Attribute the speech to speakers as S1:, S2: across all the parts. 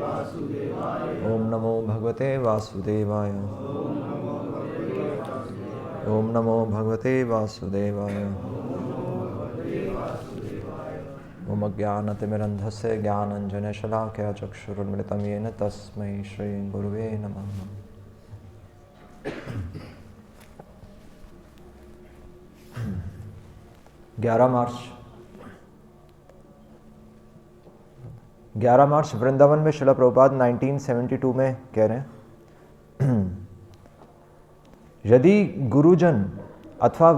S1: ओम नमो भगवते वासुदेवाय। ओम नमो भगवते वासुदेवाय। ओम अज्ञानतिमिरन्धस्य ज्ञानञ्जनशलाकया चक्षुरुन्मिलितं येन तस्मै श्री गुरुवे नमः। 11 मार्च वृंदावन में श्रील प्रभुपाद 1972 में कह रहे हैं, यदि गुरुजन अथवा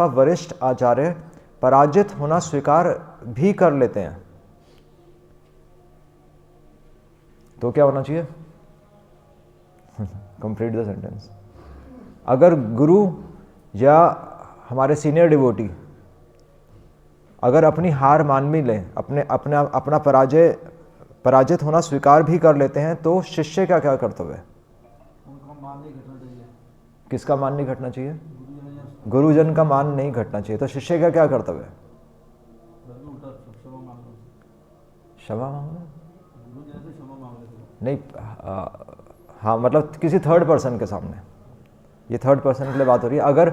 S1: वरिष्ठ आचार्य पराजित होना स्वीकार भी कर लेते हैं तो क्या होना चाहिए? Complete the sentence. अगर गुरु या हमारे सीनियर डिवोटी अगर अपनी हार मान भी लें, अपना पराजित होना स्वीकार भी कर लेते हैं तो शिष्य का क्या कर्तव्य है?
S2: उनका मान नहीं घटना चाहिए।
S1: किसका मान नहीं घटना चाहिए? गुरुजन का मान नहीं घटना चाहिए। तो शिष्य का क्या कर्तव्य है? क्षमा मांगना नहीं, हाँ मतलब किसी थर्ड पर्सन के सामने, ये थर्ड पर्सन के लिए बात हो रही है। अगर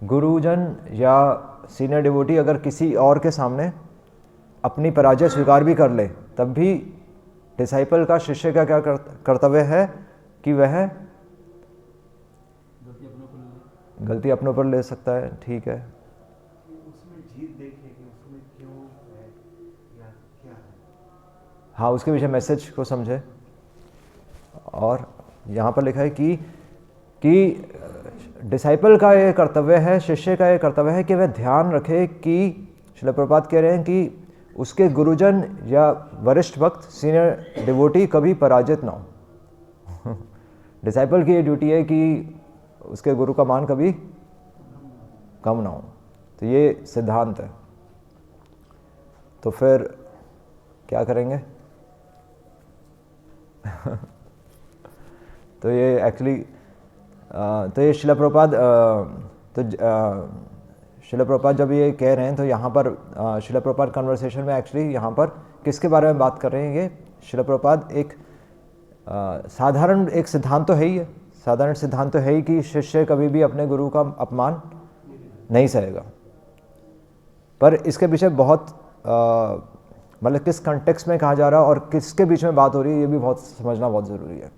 S1: गुरुजन या सीनियर डिवोटी अगर किसी और के सामने अपनी पराजय स्वीकार भी कर ले, तब भी डिसाइपल का, शिष्य का क्या कर्तव्य है कि वह गलती अपने ऊपर ले सकता है। ठीक है,
S3: उसमें जीत देखे कि उसमें क्यों है या क्या है।
S1: हाँ उसके पीछे मैसेज को समझे। और यहाँ पर लिखा है कि डिसाइपल का ये कर्तव्य है, शिष्य का ये कर्तव्य है कि वह ध्यान रखे कि श्रील प्रभुपाद कह रहे हैं कि उसके गुरुजन या वरिष्ठ भक्त, सीनियर डिवोटी कभी पराजित ना हो। डिसाइपल की ये ड्यूटी है कि उसके गुरु का मान कभी कम ना हो। तो ये सिद्धांत है। तो फिर क्या करेंगे? तो ये एक्चुअली तो ये श्रील प्रभुपाद श्रील प्रभुपाद जब ये कह रहे हैं तो यहाँ पर श्रील प्रभुपाद कन्वर्सेशन में एक्चुअली यहाँ पर किसके बारे में बात कर रहे हैं? ये श्रील प्रभुपाद एक साधारण एक सिद्धांत तो है ही है, साधारण सिद्धांत तो है ही कि शिष्य कभी भी अपने गुरु का अपमान नहीं सहेगा। पर इसके पीछे बहुत मतलब किस कंटेक्स्ट में कहा जा रहा है और किसके बीच में बात हो रही है, ये भी बहुत समझना बहुत ज़रूरी है।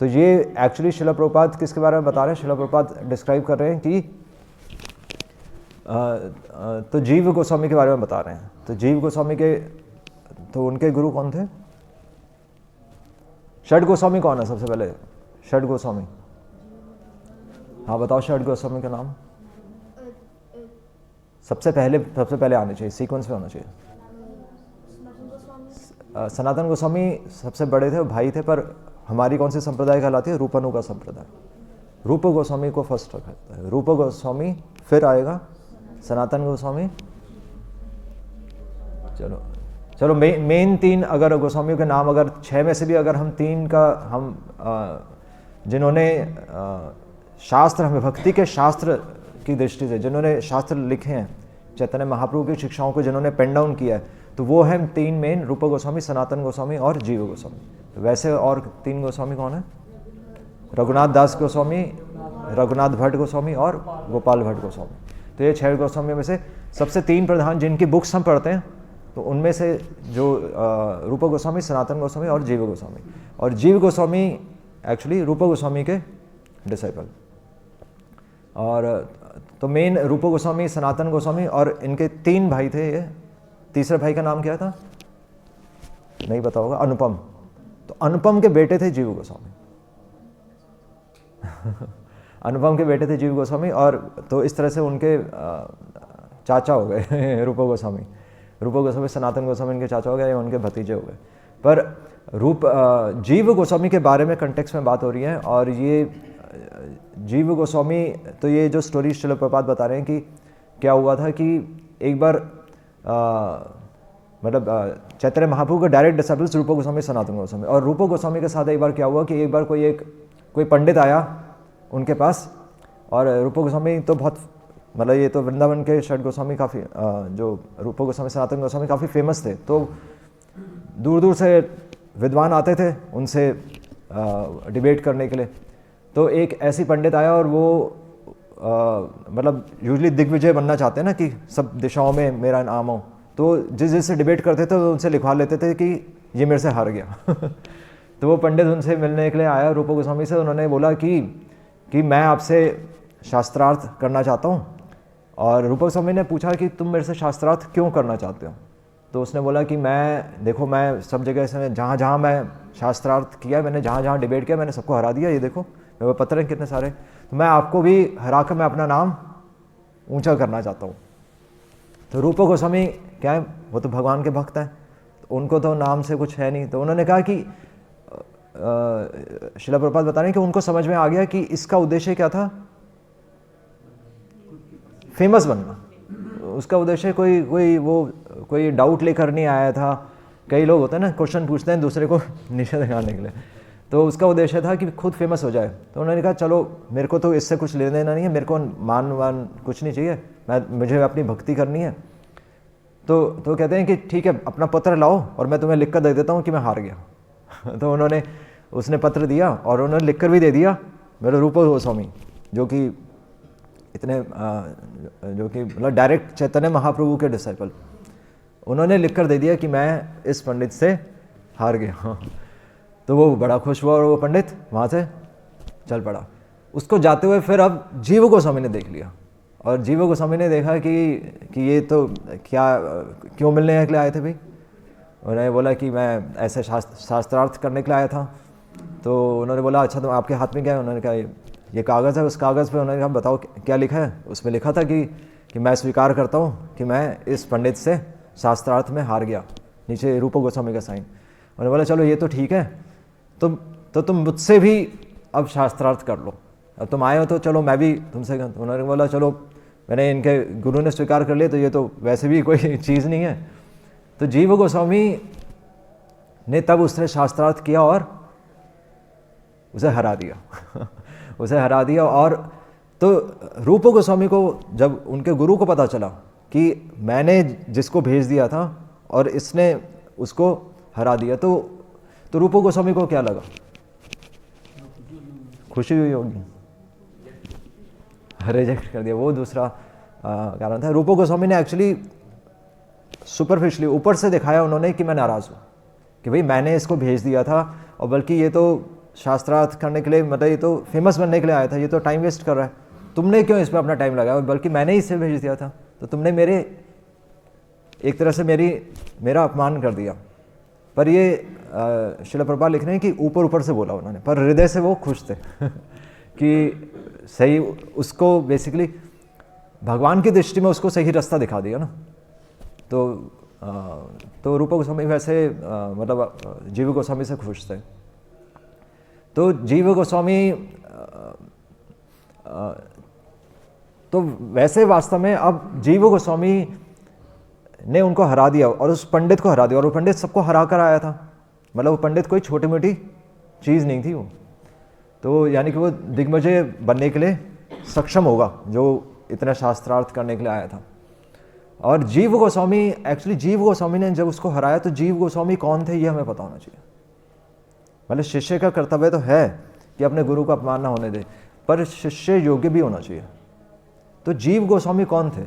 S1: तो ये एक्चुअली श्रील प्रभुपाद किसके बारे में बता रहे हैं? श्रील प्रभुपाद डिस्क्राइब कर रहे हैं कि तो जीव गोस्वामी के बारे में बता रहे हैं। तो जीव गोस्वामी के, तो उनके गुरु कौन थे? षड गोस्वामी कौन है सबसे पहले? षड गोस्वामी, हाँ बताओ षड गोस्वामी का नाम। सबसे पहले आने चाहिए, सीक्वेंस में होना चाहिए। सनातन गोस्वामी सबसे बड़े थे, भाई थे, पर हमारी कौन सी संप्रदाय कहलाती है? रूपानुगा संप्रदाय। रूप गोस्वामी को फर्स्ट रखा जाता है। रूप गोस्वामी, फिर आएगा सनातन गोस्वामी। चलो मेन 3 अगर गोस्वामियों के नाम, अगर 6 में से भी अगर हम 3 का हम जिन्होंने शास्त्र, हमें भक्ति के शास्त्र की दृष्टि से जिन्होंने शास्त्र लिखे हैं, चैतन्य महाप्रभु की शिक्षाओं को जिन्होंने पेन डाउन किया है, तो वो हैं 3 मेन, रूप गोस्वामी, सनातन गोस्वामी और जीव गोस्वामी। तो वैसे और 3 गोस्वामी कौन है? रघुनाथ दास गोस्वामी, रघुनाथ भट्ट गोस्वामी और गोपाल भट्ट गोस्वामी। तो ये 6 गोस्वामियों में से सबसे 3 प्रधान जिनकी बुक्स हम पढ़ते हैं, तो उनमें से जो रूप गोस्वामी, सनातन गोस्वामी और जीव गोस्वामी। और जीव गोस्वामी एक्चुअली रूप गोस्वामी के डिसाइपल। और तो मेन रूप गोस्वामी, सनातन गोस्वामी और इनके 3 भाई थे। ये तीसरे भाई का नाम क्या था? नहीं पता होगा, अनुपम। तो अनुपम के बेटे थे जीव गोस्वामी। अनुपम के बेटे थे जीव गोस्वामी। और तो इस तरह से उनके चाचा हो गए रूप गोस्वामी। रूप गोस्वामी, सनातन गोस्वामी इनके चाचा हो गए या उनके भतीजे हो गए। पर जीव गोस्वामी के बारे में कंटेक्स्ट में बात हो रही है। और ये जीव गोस्वामी, तो ये जो स्टोरी श्रील प्रभुपाद बता रहे हैं कि क्या हुआ था कि एक बार मतलब चैतन्य महाप्रभु के डायरेक्ट डिसाइपल्स रूप गोस्वामी, सनातन गोस्वामी। और रूप गोस्वामी के साथ एक बार क्या हुआ कि एक बार कोई पंडित आया उनके पास। और रूप गोस्वामी तो बहुत मतलब ये तो वृंदावन के षड गोस्वामी काफ़ी जो रूप गोस्वामी सनातन गोस्वामी काफ़ी फेमस थे, तो दूर दूर से विद्वान आते थे उनसे डिबेट करने के लिए। तो एक ऐसी पंडित आया और वो मतलब यूजली दिग्विजय बनना चाहते हैं ना कि सब दिशाओं में मेरा नाम हो, तो जिससे डिबेट करते थे तो उनसे लिखवा लेते थे कि ये मेरे से हार गया। तो वो पंडित उनसे मिलने के लिए आया रूप गोस्वामी से, उन्होंने बोला कि मैं आपसे शास्त्रार्थ करना चाहता हूँ। और रूप गोस्वामी ने पूछा कि तुम मेरे से शास्त्रार्थ क्यों करना चाहते हो? तो उसने बोला कि मैं सब जगह से जहाँ जहाँ मैं शास्त्रार्थ किया, मैंने जहाँ जहाँ डिबेट किया, मैंने सबको हरा दिया। ये देखो मेरे पत्र हैं कितने सारे, तो मैं आपको भी हरा कर मैं अपना नाम ऊंचा करना चाहता हूँ। तो रूप गोस्वामी क्या है, वो तो भगवान के भक्त हैं, तो उनको तो नाम से कुछ है नहीं। तो उन्होंने कहा कि श्रील प्रभुपाद बता रहे हैं कि उनको समझ में आ गया कि इसका उद्देश्य क्या था, फेमस बनना। उसका उद्देश्य कोई डाउट लेकर नहीं आया था। कई लोग होते हैं ना, क्वेश्चन पूछते हैं दूसरे को नीचे दिखाने के लिए, तो उसका उद्देश्य था कि खुद फेमस हो जाए। तो उन्होंने कहा चलो मेरे को तो इससे कुछ लेना देना नहीं है, मेरे को मान वान कुछ नहीं चाहिए, मुझे अपनी भक्ति करनी है। तो कहते हैं कि ठीक है, अपना पत्र लाओ और मैं तुम्हें लिख कर दे देता हूँ कि मैं हार गया। तो उसने पत्र दिया और उन्होंने लिख कर भी दे दिया। मेरे रूप गोस्वामी जो कि मतलब डायरेक्ट चैतन्य महाप्रभु के डिसाइपल, उन्होंने लिख कर दे दिया कि मैं इस पंडित से हार गया। तो वो बड़ा खुश हुआ और वो पंडित वहाँ से चल पड़ा। उसको जाते हुए फिर अब जीव गोस्वामी ने देख लिया, और जीव गोस्वामी ने देखा कि ये तो क्यों मिलने के लिए आए थे भाई। उन्होंने बोला कि मैं ऐसे शास्त्रार्थ करने के लिए आया था। तो उन्होंने बोला अच्छा तो आपके हाथ में क्या है? उन्होंने कहा ये कागज़ है। उस कागज़ पे उन्होंने कहा बताओ क्या लिखा है? उसमें लिखा था कि मैं स्वीकार करता हूँ कि मैं इस पंडित से शास्त्रार्थ में हार गया। नीचे रूप गोस्वामी का साइन। उन्होंने बोला चलो ये तो ठीक है, तुम मुझसे भी अब शास्त्रार्थ कर लो, अब तुम आए हो तो चलो मैं भी तुमसे। उन्होंने बोला चलो मैंने इनके गुरु ने स्वीकार कर लिया तो ये तो वैसे भी कोई चीज़ नहीं है। तो जीव गोस्वामी ने तब उसने शास्त्रार्थ किया और उसे हरा दिया। उसे हरा दिया। और तो रूप गोस्वामी को जब उनके गुरु को पता चला कि मैंने जिसको भेज दिया था और इसने उसको हरा दिया, तो रूप गोस्वामी को क्या लगा? खुशी हुई होगी, रिजेक्ट कर दिया। वो दूसरा कारण था। रूप गोस्वामी ने एक्चुअली सुपरफिशली ऊपर से दिखाया उन्होंने कि मैं नाराज़ हूँ, कि भाई मैंने इसको भेज दिया था, और बल्कि ये तो शास्त्रार्थ करने के लिए, मतलब ये तो फेमस बनने के लिए आया था, ये तो टाइम वेस्ट कर रहा है, तुमने क्यों इस पर अपना टाइम लगाया? बल्कि मैंने ही इसे भेज दिया था, तो तुमने एक तरह से मेरा अपमान कर दिया। पर ये श्रील प्रभुपाद लिख रहे हैं कि ऊपर ऊपर से बोला उन्होंने, पर हृदय से वो खुश थे कि सही उसको बेसिकली भगवान की दृष्टि में उसको सही रास्ता दिखा दिया ना। तो रूप गोस्वामी वैसे मतलब जीव गोस्वामी से खुश थे। तो जीव गोस्वामी तो वैसे वास्तव में अब जीव गोस्वामी ने उनको हरा दिया और उस पंडित को हरा दिया, और वो पंडित सबको हरा कर आया था। मतलब वो पंडित कोई छोटी मोटी चीज़ नहीं थी वो, तो यानी कि वो दिग्विजय बनने के लिए सक्षम होगा जो इतना शास्त्रार्थ करने के लिए आया था। और जीव गोस्वामी ने जब उसको हराया, तो जीव गोस्वामी कौन थे ये हमें पता होना चाहिए। मतलब शिष्य का कर्तव्य तो है कि अपने गुरु का अपमान ना होने दे, पर शिष्य योग्य भी होना चाहिए। तो जीव गोस्वामी कौन थे?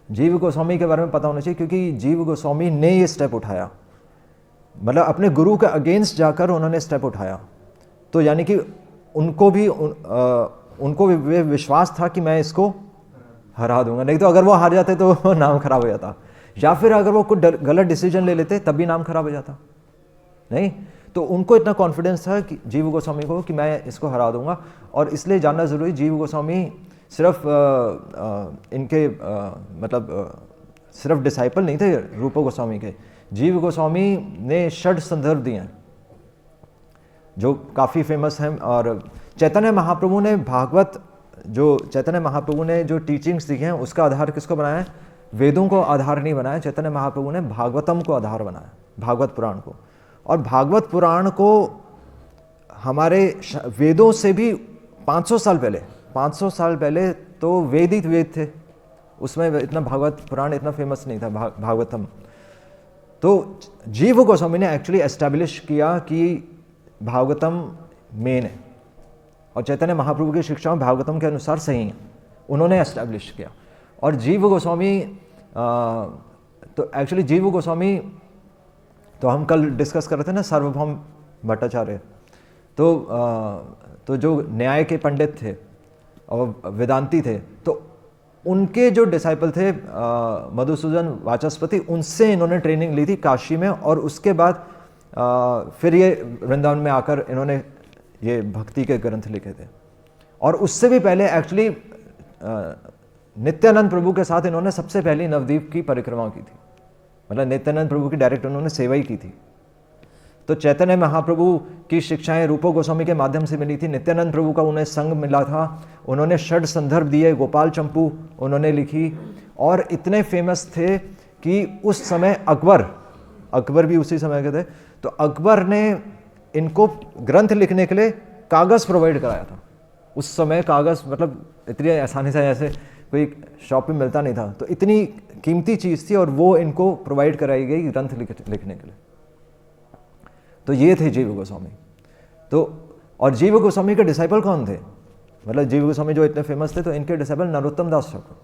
S1: जीव गोस्वामी के बारे में पता होना चाहिए, क्योंकि जीव गोस्वामी ने ये स्टेप उठाया, मतलब अपने गुरु के अगेंस्ट जाकर उन्होंने स्टेप उठाया। तो यानी कि उनको भी विश्वास था कि मैं इसको हरा दूंगा, नहीं तो अगर वो हार जाते तो नाम खराब हो जाता, या फिर अगर वो कुछ गलत डिसीजन ले लेते तब भी नाम खराब हो जाता। नहीं, तो उनको इतना कॉन्फिडेंस था कि जीव गोस्वामी को कि मैं इसको हरा दूंगा। और इसलिए जानना जरूरी, जीव गोस्वामी सिर्फ इनके सिर्फ डिसाइपल नहीं थे रूप गोस्वामी के। जीव गोस्वामी ने षड संदर्भ दिए हैं जो काफ़ी फेमस हैं। और चैतन्य महाप्रभु ने जो टीचिंग्स दी हैं उसका आधार किसको बनाया है? वेदों को आधार नहीं बनाया, चैतन्य महाप्रभु ने भागवतम को आधार बनाया, भागवत पुराण को। और भागवत पुराण को हमारे वेदों से भी 500 साल पहले तो वेद ही वेद थे, उसमें इतना भागवत पुराण इतना फेमस नहीं था, भागवतम। तो जीव गोस्वामी ने एक्चुअली एस्टैब्लिश किया कि भागवतम मेन है और चैतन्य महाप्रभु की शिक्षाएं भागवतम के अनुसार सही हैं, उन्होंने एस्टैब्लिश किया। और जीव गोस्वामी तो एक्चुअली जीव गोस्वामी तो हम कल डिस्कस कर रहे थे ना, सार्वभौम भट्टाचार्य, तो जो न्याय के पंडित थे और वेदांती थे, तो उनके जो डिसाइपल थे मधुसूदन वाचस्पति, उनसे इन्होंने ट्रेनिंग ली थी काशी में। और उसके बाद फिर ये वृंदावन में आकर इन्होंने ये भक्ति के ग्रंथ लिखे थे। और उससे भी पहले एक्चुअली नित्यानंद प्रभु के साथ इन्होंने सबसे पहली नवद्वीप की परिक्रमा की थी, मतलब नित्यानंद प्रभु की डायरेक्ट उन्होंने सेवा ही की थी। तो चैतन्य महाप्रभु की शिक्षाएं रूप गोस्वामी के माध्यम से मिली थी, नित्यानंद प्रभु का उन्हें संग मिला था, उन्होंने षड संदर्भ दिए, गोपाल चंपू उन्होंने लिखी और इतने फेमस थे कि उस समय अकबर भी उसी समय के थे, तो अकबर ने इनको ग्रंथ लिखने के लिए कागज़ प्रोवाइड कराया था। उस समय कागज़ मतलब इतनी आसानी से ऐसे कोई शॉप में मिलता नहीं था, तो इतनी कीमती चीज़ थी और वो इनको प्रोवाइड कराई गई ग्रंथ लिखने के लिए। तो ये थे जीव गोस्वामी। तो और जीव गोस्वामी के डिसाइपल कौन थे, मतलब जीव गोस्वामी जो इतने फेमस थे, तो इनके डिसाइपल नरोत्तम दास ठाकुर,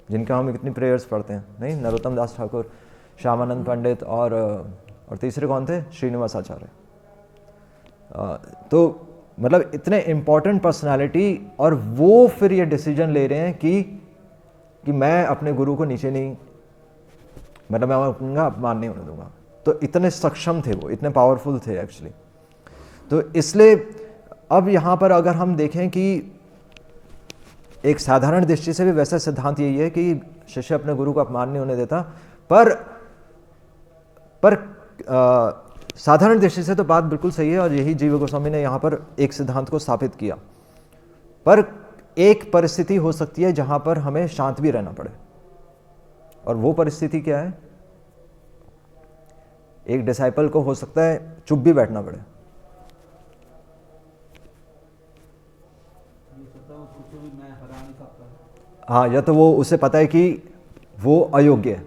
S1: जिनका हम इतनी प्रेयर्स पढ़ते हैं, नहीं, नरोत्तम दास ठाकुर, श्यामानंद पंडित और तीसरे कौन थे, श्रीनिवास आचार्य। तो मतलब इतने इम्पॉर्टेंट पर्सनालिटी, और वो फिर ये डिसीजन ले रहे हैं कि मैं अपने गुरु को नीचे नहीं, मतलब मैं उनका अपमान नहीं होने दूंगा। तो इतने सक्षम थे वो, इतने पावरफुल थे एक्चुअली। तो इसलिए अब यहाँ पर अगर हम देखें कि एक साधारण दृष्टि से भी वैसा सिद्धांत यही है कि शिष्य अपने गुरु को अपमान नहीं होने देता, पर साधारण दृष्टि से तो बात बिल्कुल सही है और यही जीव गोस्वामी ने यहाँ पर एक सिद्धांत को स्थापित किया। पर एक परिस्थिति हो सकती है जहाँ पर हमें शांत भी रहना पड़े, और वो परिस्थिति क्या है, एक डिसाइपल को हो सकता है चुप भी बैठना पड़े। हाँ, या तो वो उसे पता है कि वो अयोग्य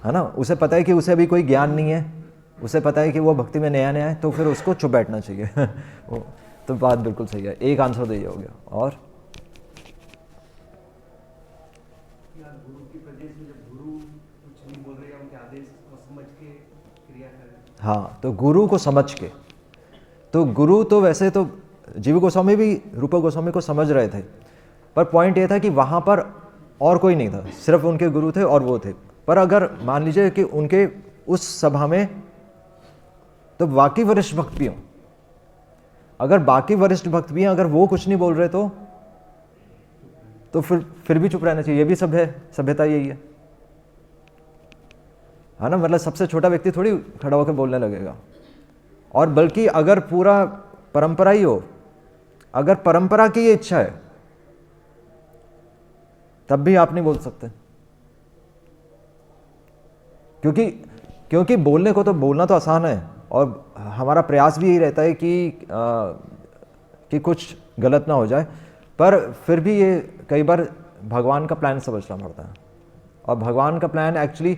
S1: है ना, उसे पता है कि उसे अभी कोई ज्ञान नहीं है, उसे पता है कि वो भक्ति में नया है, तो फिर उसको चुप बैठना चाहिए। तो बात बिल्कुल सही है, एक आंसर तो ये हो गया। और
S3: गुरु की प्रदेश में जब गुरु कुछ नहीं बोल रहे या उनके आदेश को समझ के क्रिया करें।
S1: हाँ, तो गुरु को समझ के, तो गुरु तो वैसे तो जीव गोस्वामी भी रूप गोस्वामी को समझ रहे थे, पर पॉइंट ये था कि वहाँ पर और कोई नहीं था, सिर्फ उनके गुरु थे और वो थे। पर अगर मान लीजिए कि उनके उस सभा में तो बाकी वरिष्ठ भक्त भी हों, अगर बाकी वरिष्ठ भक्त भी हैं, अगर वो कुछ नहीं बोल रहे तो फिर भी चुप रहना चाहिए। ये भी सभ्यता यही है ना, मतलब सबसे छोटा व्यक्ति थोड़ी खड़ा होकर बोलने लगेगा। और बल्कि अगर पूरा परंपरा ही हो, अगर परंपरा की ये इच्छा है, तब भी आप नहीं बोल सकते, क्योंकि बोलने को तो बोलना तो आसान है, और हमारा प्रयास भी यही रहता है कि कुछ गलत ना हो जाए, पर फिर भी ये कई बार भगवान का प्लान समझना पड़ता है। और भगवान का प्लान एक्चुअली,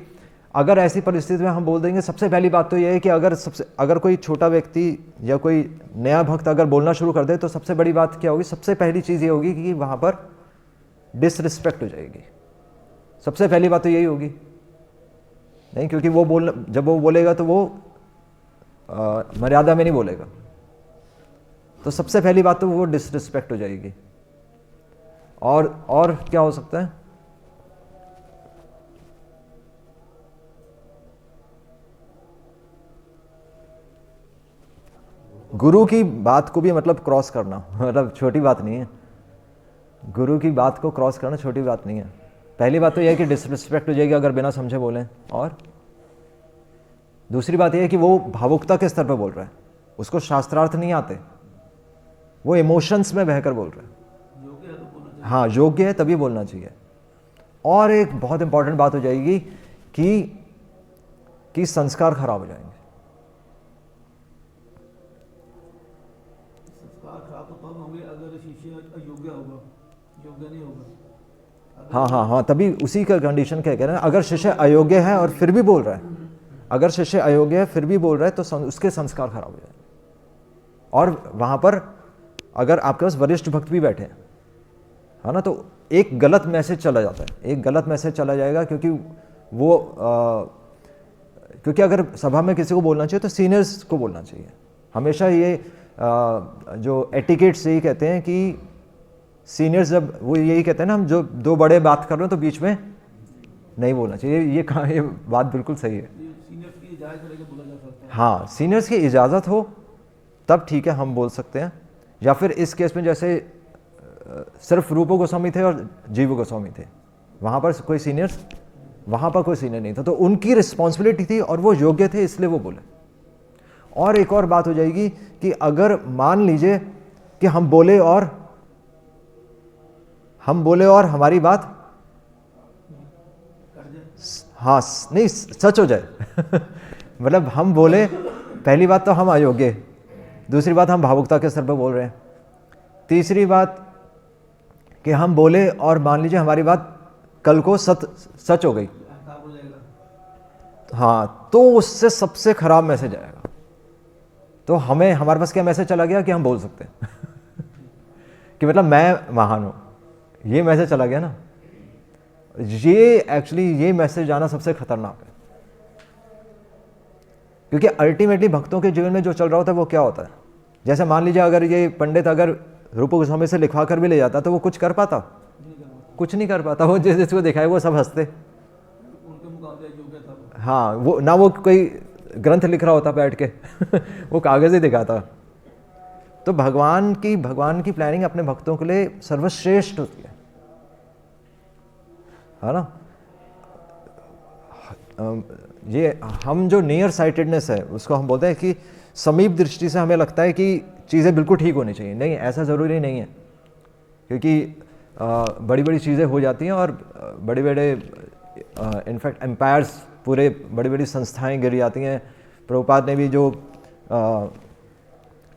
S1: अगर ऐसी परिस्थिति में हम बोल देंगे, सबसे पहली बात तो ये है कि अगर कोई छोटा व्यक्ति या कोई नया भक्त अगर बोलना शुरू कर दे, तो सबसे बड़ी बात क्या होगी, सबसे पहली चीज़ ये होगी कि वहाँ पर डिसरिस्पेक्ट हो जाएगी। सबसे पहली बात तो यही होगी, नहीं, क्योंकि जब वो बोलेगा तो वो मर्यादा में नहीं बोलेगा, तो सबसे पहली बात तो वो डिसरिस्पेक्ट हो जाएगी। और क्या हो सकता है, गुरु की बात को भी मतलब क्रॉस करना, मतलब छोटी बात नहीं है, गुरु की बात को क्रॉस करना छोटी बात नहीं है। पहली बात तो यह है कि डिसरिस्पेक्ट हो जाएगी अगर बिना समझे बोलें, और दूसरी बात यह है कि वो भावुकता के स्तर पर बोल रहा है, उसको शास्त्रार्थ नहीं आते, वो इमोशंस में बहकर बोल रहा है। हाँ, योग्य है तभी बोलना चाहिए। और एक बहुत इंपॉर्टेंट बात हो जाएगी कि संस्कार खराब हो जाएंगे।
S2: योग्य नहीं होगा।
S1: हाँ हाँ हाँ, तभी उसी का कंडीशन क्या कह रहे हैं, अगर शिष्य अयोग्य है और फिर भी बोल रहा है, अगर शिष्य अयोग्य है फिर भी बोल रहा है तो उसके संस्कार खराब हो जाए। और वहाँ पर अगर आपके पास वरिष्ठ भक्त भी बैठे हैं, है ना, तो एक गलत मैसेज चला जाता है, एक गलत मैसेज चला जाएगा, क्योंकि वो क्योंकि अगर सभा में किसी को बोलना चाहिए तो सीनियर्स को बोलना चाहिए। हमेशा ये जो एटिकेट्स यही कहते हैं कि सीनियर्स, जब वो यही कहते हैं ना, हम जो दो बड़े बात कर रहे हो तो बीच में नहीं बोलना चाहिए। ये बात बिल्कुल सही है।
S2: ये सीनियर्स की इजाज़त लेके बोला जा सकता है।
S1: हाँ, सीनियर्स की इजाज़त हो तब ठीक है, हम बोल सकते हैं। या फिर इस केस में जैसे सिर्फ रूप गोस्वामी थे और जीव गोस्वामी थे, वहाँ पर कोई सीनियर्स, वहाँ पर कोई सीनियर नहीं था, तो उनकी रिस्पॉन्सिबिलिटी थी और वो योग्य थे इसलिए वो बोले। और एक और बात हो जाएगी कि अगर मान लीजिए कि हम बोले और हमारी बात हाँ नहीं सच हो जाए मतलब हम बोले, पहली बात तो हम अयोग्य, दूसरी बात हम भावुकता के स्तर पर बोल रहे हैं, तीसरी बात कि हम बोले और मान लीजिए हमारी बात कल को सच हो गई,
S2: अहंकार हो जाएगा।
S1: हाँ, तो उससे सबसे खराब मैसेज आएगा। तो हमारे पास क्या मैसेज चला गया कि हम बोल सकते हैं कि मतलब मैं महान हूँ, ये मैसेज चला गया ना। ये मैसेज आना सबसे खतरनाक है, क्योंकि अल्टीमेटली भक्तों के जीवन में जो चल रहा होता है वो क्या होता है। जैसे मान लीजिए अगर ये पंडित अगर रूप गोस्वामी से लिखवा कर भी ले जाता तो वो कुछ कर पाता, कुछ नहीं कर पाता। वो जिसको दिखाए वो सब हंसते,
S2: उनके मुकाबले योग्य था।
S1: हाँ, वो ना वो कोई ग्रंथ लिख रहा होता बैठ के वो कागज ही दिखाता। तो भगवान की प्लानिंग अपने भक्तों के लिए सर्वश्रेष्ठ होती है ना। ये हम जो नियर साइटेडनेस है उसको हम बोलते हैं कि समीप दृष्टि से हमें लगता है कि चीज़ें बिल्कुल ठीक होनी चाहिए। नहीं, ऐसा ज़रूरी नहीं है, क्योंकि बड़ी बड़ी चीज़ें हो जाती हैं और बड़े बड़े इनफैक्ट एम्पायर्स, पूरे बड़ी बड़ी संस्थाएं गिर जाती हैं। प्रभुपाद ने भी जो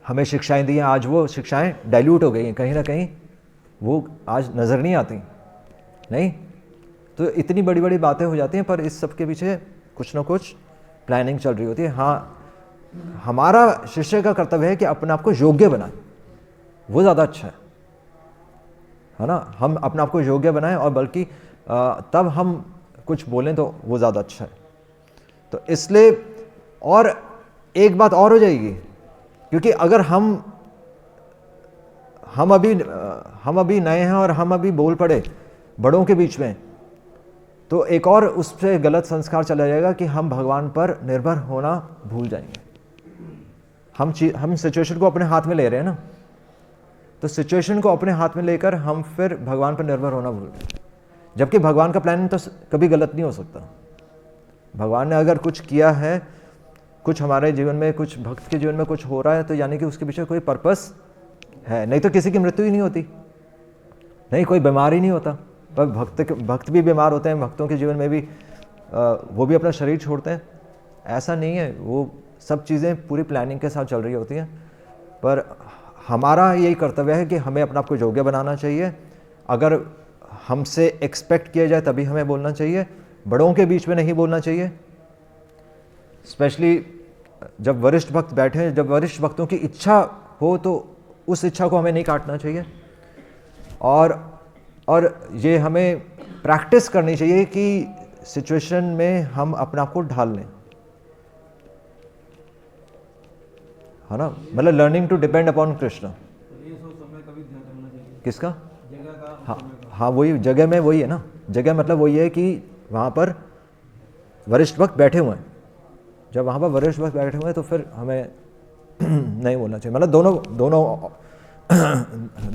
S1: हमें शिक्षाएं दी हैं, आज वो शिक्षाएं डाइल्यूट हो गई हैं, कहीं ना कहीं वो आज नज़र नहीं आती। नहीं, तो इतनी बड़ी बड़ी बातें हो जाती हैं, पर इस सब के पीछे कुछ ना कुछ प्लानिंग चल रही होती है। हाँ, हमारा शिष्य का कर्तव्य है कि अपने आप को योग्य बनाए, वो ज़्यादा अच्छा है ना। हम अपने आप को योग्य बनाएं और बल्कि तब हम कुछ बोलें तो वो ज़्यादा अच्छा है। तो इसलिए और एक बात और हो जाएगी, क्योंकि अगर हम अभी नए हैं और हम अभी बोल पड़े बड़ों के बीच में, तो एक और उस पर गलत संस्कार चला जाएगा कि हम भगवान पर निर्भर होना भूल जाएंगे। हम सिचुएशन को अपने हाथ में ले रहे हैं ना, तो सिचुएशन को अपने हाथ में लेकर हम फिर भगवान पर निर्भर होना भूल रहे हैं। जबकि भगवान का प्लान तो कभी गलत नहीं हो सकता। भगवान ने अगर कुछ किया है, कुछ हमारे जीवन में, कुछ भक्त के जीवन में कुछ हो रहा है, तो यानी कि उसके पीछे कोई पर्पस है। नहीं तो किसी की मृत्यु ही नहीं होती, नहीं कोई बीमार ही नहीं होता। पर भक्त भी बीमार होते हैं, भक्तों के जीवन में भी वो भी अपना शरीर छोड़ते हैं। ऐसा नहीं है, वो सब चीज़ें पूरी प्लानिंग के साथ चल रही होती हैं। पर हमारा यही कर्तव्य है कि हमें अपने आप को योग्य बनाना चाहिए। अगर हमसे एक्सपेक्ट किया जाए तभी हमें बोलना चाहिए, बड़ों के बीच में नहीं बोलना चाहिए। स्पेशली जब वरिष्ठ भक्त बैठे हैं, जब वरिष्ठ भक्तों की इच्छा हो तो उस इच्छा को हमें नहीं काटना चाहिए। और ये हमें प्रैक्टिस करनी चाहिए कि सिचुएशन में हम अपने आप को ढाल लें, है ना। मतलब learning to depend upon Krishna.
S2: ये सब समय का भी ध्यान रखना चाहिए।
S1: किसका?
S2: जगह का,
S1: हाँ
S2: समय का।
S1: हाँ, वही जगह में वही है ना। जगह मतलब वही है कि वहाँ पर वरिष्ठ भक्त बैठे हुए हैं। जब वहाँ पर वरिष्ठ भक्त बैठे हुए हैं तो फिर हमें नहीं बोलना चाहिए। मतलब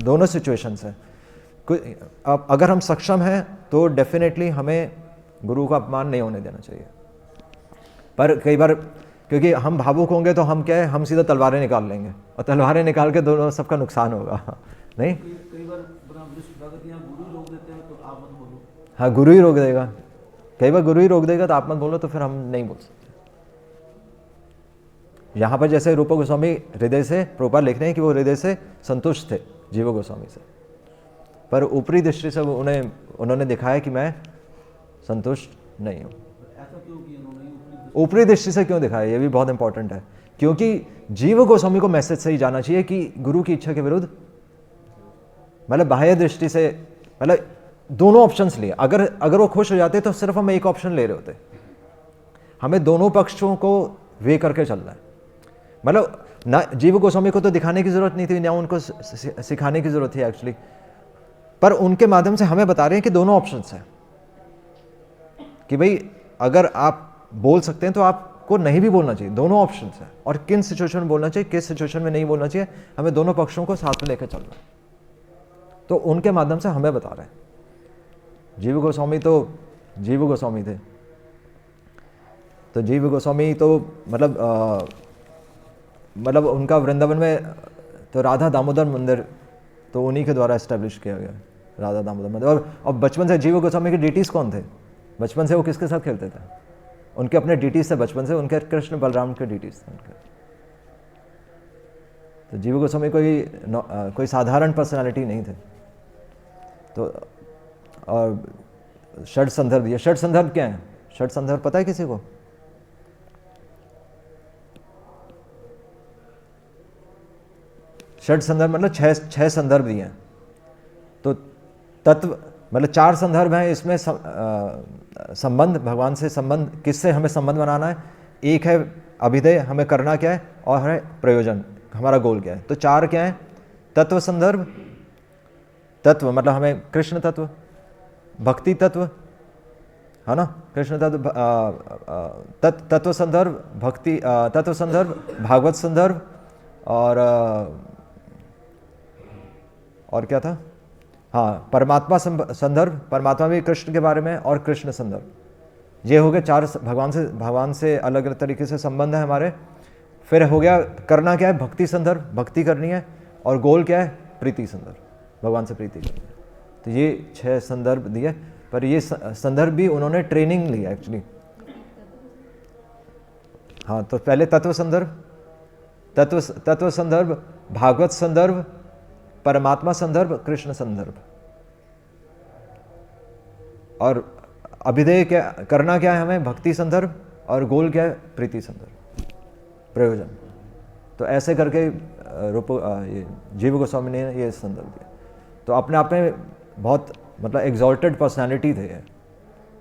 S1: दोनों सिचुएशंस हैं। अब अगर हम सक्षम हैं तो डेफिनेटली हमें गुरु का अपमान नहीं होने देना चाहिए। पर कई बार क्योंकि हम भावुक होंगे तो हम क्या है, हम सीधा तलवारें निकाल लेंगे और तलवारें निकाल के दोनों सबका नुकसान होगा। नहीं,
S2: कई बार बड़ा वरिष्ठ भक्त या गुरु रोक देते हैं तो आप मत बोलो।
S1: हाँ, गुरु ही रोक देगा। कई बार गुरु ही रोक देगा तो आप मत बोलो, तो फिर हम नहीं बोल सकते। यहाँ पर जैसे रूप गोस्वामी हृदय से, प्रभुपाद लिख रहे हैं कि वो हृदय से संतुष्ट थे जीव गोस्वामी से, पर ऊपरी दृष्टि से उन्होंने दिखाया कि मैं संतुष्ट नहीं हूँ।
S2: ऐसा क्यों किया उन्होंने?
S1: ऊपरी दृष्टि से क्यों दिखाया, ये भी बहुत इंपॉर्टेंट है, क्योंकि जीव गोस्वामी को मैसेज सही जाना चाहिए कि गुरु की इच्छा के विरुद्ध, मतलब बाह्य दृष्टि से, मतलब दोनों ऑप्शंस लिए। अगर वो खुश हो जाते तो सिर्फ हम एक ऑप्शन ले रहे होते। हमें दोनों पक्षों को वे करके चलना है। मतलब ना जीव गोस्वामी को तो दिखाने की जरूरत नहीं थी, ना उनको सिखाने की जरूरत थी एक्चुअली, पर उनके माध्यम से हमें बता रहे हैं कि दोनों ऑप्शंस हैं, कि भाई अगर आप बोल सकते हैं तो आपको नहीं भी बोलना चाहिए, दोनों ऑप्शंस हैं। और किन सिचुएशन में बोलना चाहिए, किस सिचुएशन में नहीं बोलना चाहिए, हमें दोनों पक्षों को साथ में लेकर चलना है। तो उनके माध्यम से हमें बता रहे हैं। जीव गोस्वामी तो जीव गोस्वामी थे, तो जीव गोस्वामी तो मतलब उनका वृंदावन में तो राधा दामोदर मंदिर तो उन्हीं के द्वारा एस्टेब्लिश किया गया, राधा दामोदर मंदिर। और बचपन से जीव गोस्वामी के डीटीज कौन थे? बचपन से वो किसके साथ खेलते थे? उनके अपने डीटीज थे बचपन से, उनके कृष्ण बलराम के डीटीज थे उनके। तो जीव गोस्वामी कोई साधारण पर्सनालिटी नहीं थे। तो और षड संदर्भ, ये षड संदर्भ क्या है? षड संदर्भ पता है किसी को? षड संदर्भ मतलब छह संदर्भ दिए हैं। तो तत्व मतलब 4 संदर्भ हैं इसमें। संबंध, भगवान से संबंध, किससे हमें संबंध बनाना है। एक है अभिधेय, हमें करना क्या है, और है प्रयोजन, हमारा गोल क्या है। तो 4 क्या है? तत्व संदर्भ, तत्व मतलब हमें कृष्ण तत्व, भक्ति तत्व, है ना, कृष्ण तत्व, तत्व संदर्भ, भक्ति तत्व संदर्भ, भागवत संदर्भ, और क्या था, हाँ, परमात्मा संदर्भ, परमात्मा भी कृष्ण के बारे में, और कृष्ण संदर्भ। ये हो गए 4 भगवान से अलग अलग तरीके से संबंध है हमारे। फिर हो गया करना क्या है, भक्ति संदर्भ, भक्ति करनी है, और गोल क्या है, प्रीति संदर्भ, भगवान से प्रीति करनी है। तो ये 6 संदर्भ दिए, पर ये संदर्भ भी उन्होंने ट्रेनिंग ली एक्चुअली। हाँ, तो पहले तत्व संदर्भ, तत्व संदर्भ, भागवत संदर्भ, परमात्मा संदर्भ, कृष्ण संदर्भ, और अभिधेय क्या करना क्या है हमें, भक्ति संदर्भ, और गोल क्या है, प्रीति संदर्भ, प्रयोजन। तो ऐसे करके ये जीव गोस्वामी ने ये संदर्भ दिया। तो अपने आप में बहुत मतलब एग्जॉल्टेड पर्सनालिटी थे,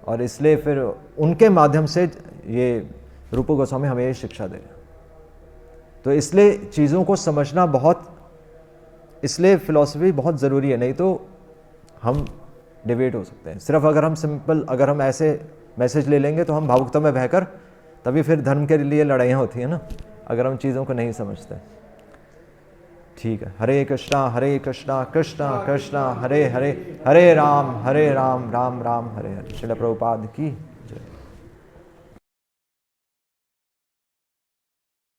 S1: और इसलिए फिर उनके माध्यम से ये रूप गोस्वामी हमें ये शिक्षा दे। तो इसलिए चीज़ों को समझना इसलिए फिलॉसफी बहुत ज़रूरी है, नहीं तो हम डिबेट हो सकते हैं। सिर्फ अगर हम ऐसे मैसेज ले लेंगे तो हम भावुकता में बहकर, तभी फिर धर्म के लिए लड़ाइयाँ होती हैं ना, अगर हम चीज़ों को नहीं समझते। ठीक है, हरे कृष्णा कृष्णा कृष्णा हरे हरे, हरे राम राम राम हरे हरे। श्रील प्रभुपाद की